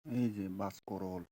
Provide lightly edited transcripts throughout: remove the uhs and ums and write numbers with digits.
এই যে বাসকরল।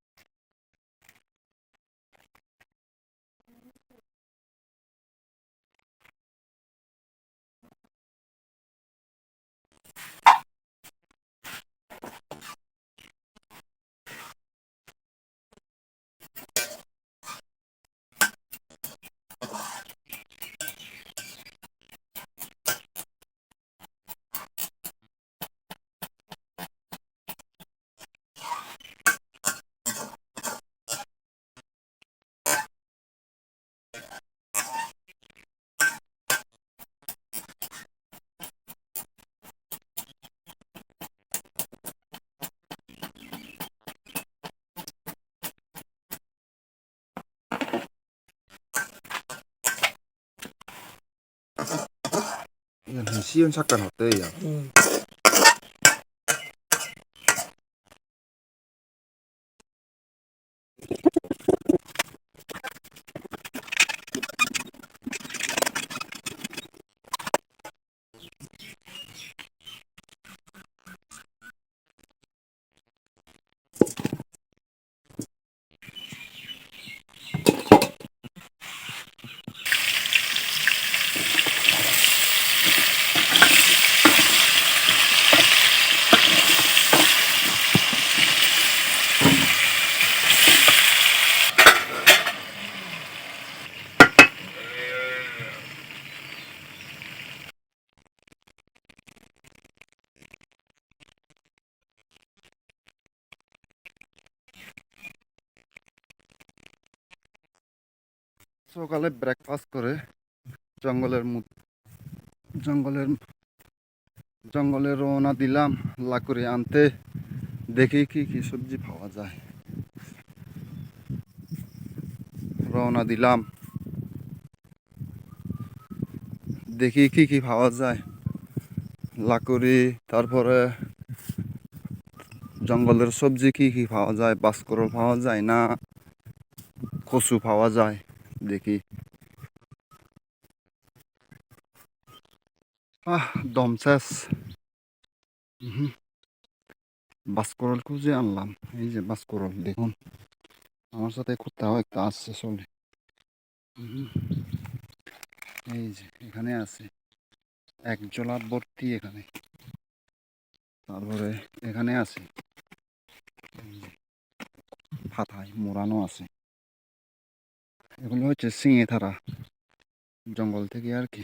이건 한 쉬운 샷건 어때요? সকালে ব্রেকফাস্ট করে জঙ্গলের জঙ্গলের জঙ্গলে রওনা দিলাম লাকুড়ি আনতে। দেখি কি কি সবজি পাওয়া যায়। রওনা দিলাম, দেখি কি কি পাওয়া যায়। লাকুড়ি, তারপরে জঙ্গলের সবজি কি কি পাওয়া যায়। বাসকরল পাওয়া যায় না কচু পাওয়া যায়, দেখি। দম শেষ। বাসকরল খুঁজে আনলাম। এই যে বাসকরল, দেখুন আমার সাথে কোথাও একটা আসছে চলে। এই যে এখানে আছে এক জলা ভর্তি এখানে। তারপরে এখানে আছে পাতায় মোড়ানো আছে। এগুলো হচ্ছে সিঙে থারা, জঙ্গল থেকে আর কি।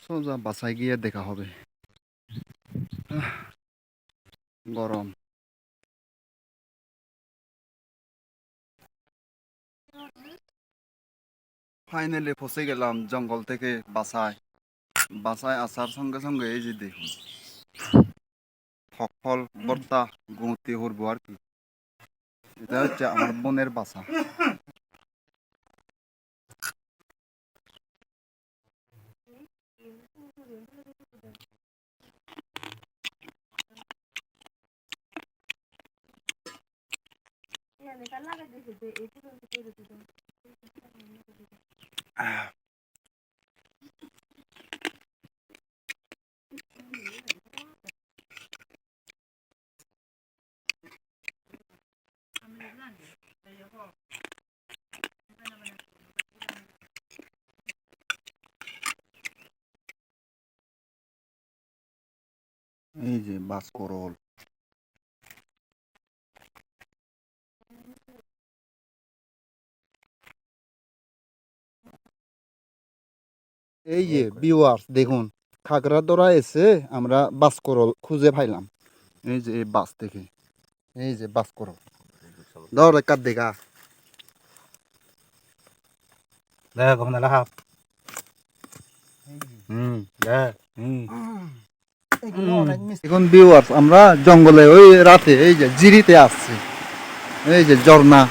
সোজা বাসায় গিয়ে দেখা হবে। গরম। ফাইনালি পৌঁছে গেলাম জঙ্গল থেকে বাসায়। বাসায় আসার সঙ্গে সঙ্গে এই যে দেখুন ফল ভর্তা গুঁতি করবো আর কি। এটা হচ্ছে আমার বোনের বাসা। এই যে বাসকরল। এই যে ভিউয়ার্স দেখুন, খাগড়াদরা এসে আমরা বাসকরল খুঁজে পাইলাম। এই যে এই বাস থেকে, এই যে বাসকরল ধর একার দেখা এখন ভিউয়ার্স আমরা জঙ্গলে ওই রাতে এই যে জিরিতে আসছি। এই যে ঝর্ণা,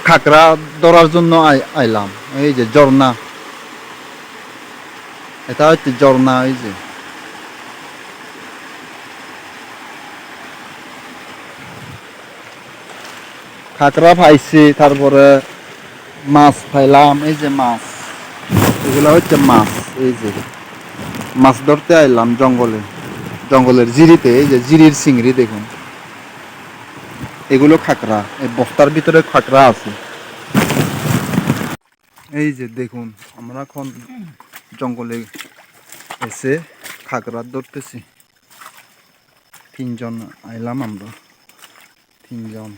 খাকরা ধরার জন্য আইলাম। এই যে ঝর্ণা, এটা হচ্ছে ঝর্ণা। এই যে খাকরা পাইছি, তারপরে মাছ পাইলাম। এই যে মাছ, এগুলো হচ্ছে মাছ। এই যে মাছ ধরতে আইলাম জঙ্গলে, জঙ্গলের জিরিতে। এই যে জিরির চিংড়ি দেখুন, এগুলো খাকরা। এই বস্তার ভিতরে খাকরা আছে। এই যে দেখুন, আমরা এখন জঙ্গলে এসে খাকরা ধরতেছি। তিনজন আইলাম আমরা, তিনজন।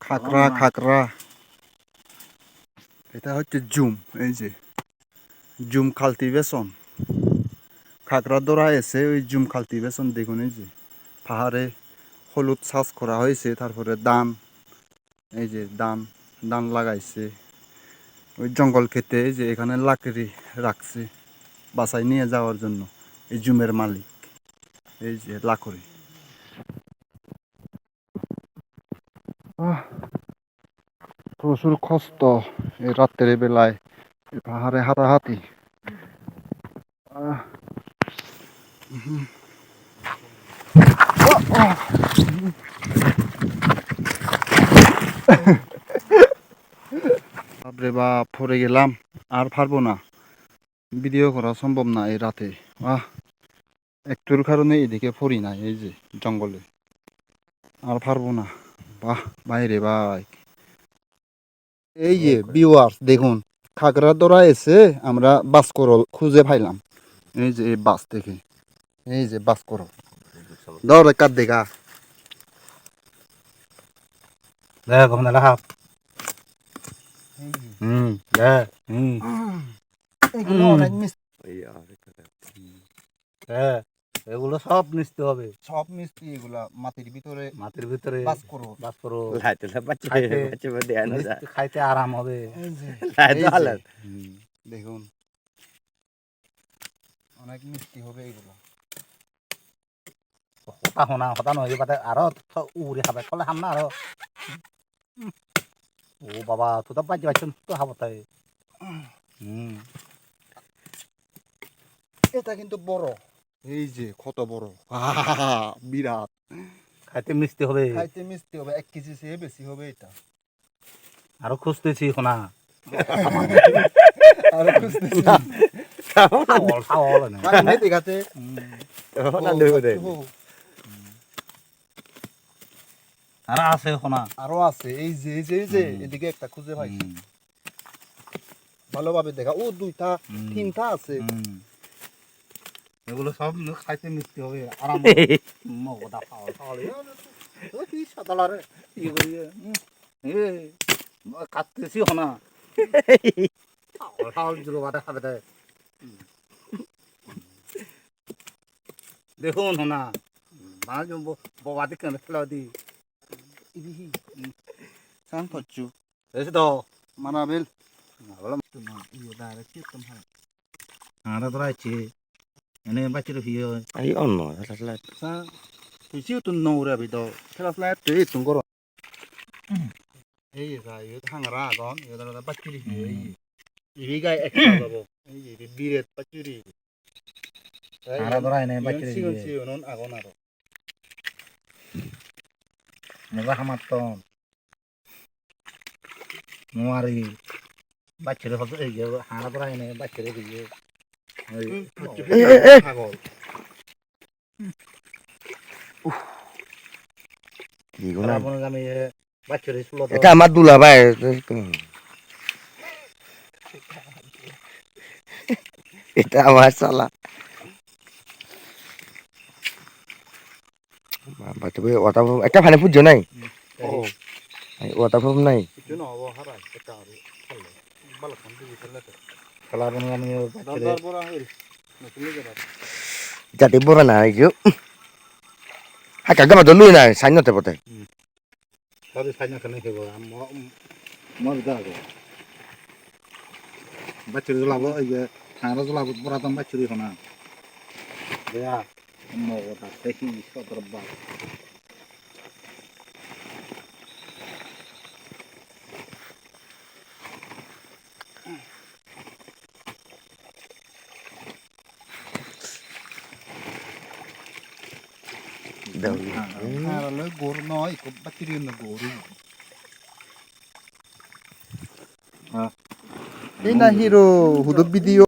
খাকরা খাকরা, এটা হচ্ছে জুম। এই যে জুম কাল্টিভেশন, খাকরা ধরা এসে ওই জুম কাল্টিভেশন দেখুন। এই যে পাহাড়ে হলুদ চাষ করা হয়েছে, তারপরে ধান, এই যে ধান ধান লাগাইছে ওই জঙ্গল খেতে। এই যে এখানে লাকড়ি রাখছে বাসায় নিয়ে যাওয়ার জন্য, এই জুমের মালিক। এই যে লাকড়ি। প্রচুর কষ্ট এই রাত্রের বেলায় এই পাহাড়ে হাঁটাহাঁটি। বাপরে বাপ, পড়ে গেলাম। আর পারবো না, ভিডিও করা সম্ভব না এই রাতে। একটুর কারণে এদিকে পড়ি না, এই যে জঙ্গলে। আর পারবো না। বাহ বাইরে ভাই, এই যে ভিউয়ার্স দেখুন, খাগড়া ধরা এসে আমরা বাসকরল খুঁজে পাইলাম। এই যে এই বাস থেকে, এই যে বাসকরল ধর কার দেখা। এগুলো সব মিশতে হবে, সব মিষ্টি এগুলা মাটির ভিতরে, মাটির ভিতরে বাসকরল। বাস করো, খাইতে খাইতে আরাম হবে। এই যে দেখুন, অনেক মিষ্টি হবে এগুলো। হতা হোনা হতা নয় বাদে আরো উড়ে খাবে ফলে হাম না আরো। ও বাবা তো তো বাজি বাচ্চন তো খাবো তাই। এটা কিন্তু বড়, এই যে কত বড়, বিরাট। খাইতে মিষ্টি হবে, খাইতে মিষ্টি হবে, 1 কেজি চেয়ে বেশি হবে এটা। আরো খুঁজতেছি হোনা, আরো খুঁজতেছি। খাওয়াল খাওয়াল না দেখাতে আরো আছে হোনা, আরো আছে। এই যে এই যে এই যে এদিকে একটা খুঁজে পাইছি, ভালোভাবে দেখা। ও দুইটা তিনটা আছে। এগুলো সব খাইতে মিষ্টি হবে, আরাম মগদা খাওয়াল খাওয়াল কি সাদালারে ইয়ে করিয়ে কাটতেছি হোনা খাওয়াল খাওয়াল জুড়ো বাদে খাবে দেয়। দেখুন হোনা বাদি কেন ফেলা দি সান করছু এসে তো মানাবেল। হাঁড়া ধরাইছে এনে বাচ্চারা ভিয়ে Ay, ono, lalat. Sa tuisiu tun nora bido thela flat te tun goro. Ei sa yu hangara gon yu da bachuri hi ei. Ibi gai extra babo. Ei biret bachuri. হাঁড়া ধরাই এনে বাচ্চারা Sigon ভিয়ে sigon on agon aro. মজা হামাতন নোয়ারি বাচ্চারা হতো এই যে হাঁড়া ধরাই এনে বাচ্চারা ভিয়ে Hagol. Giguna. আমি বাচ্চারা স্কুল Eta আমার দুলা ভাই। এটা আমার শালা। বাচ্চা ভাই ওটা একটা ফানে পুজো নাই। ওটা প্রবলেম নাই। Itu no bo harai tekaru. Halle. Balkan di tellate. খেলার আমি বাচ্চারা Dandar bora hil. Nutuli jara. Jadi boran aja. Haka gama dulu na sanyo te pote. Sorry Saina কেন খেব মর যাবে বাচ্চারি জ্বলাবো এই যে ঠান্ডা জ্বলাবো পুরাতন বাচ্চারি হনা দেয়া মগটা দেখি সদর বা দাও আর গরু নয় খুব বাচ্চারি না গরু এই না হিরো হুদব ভিডিও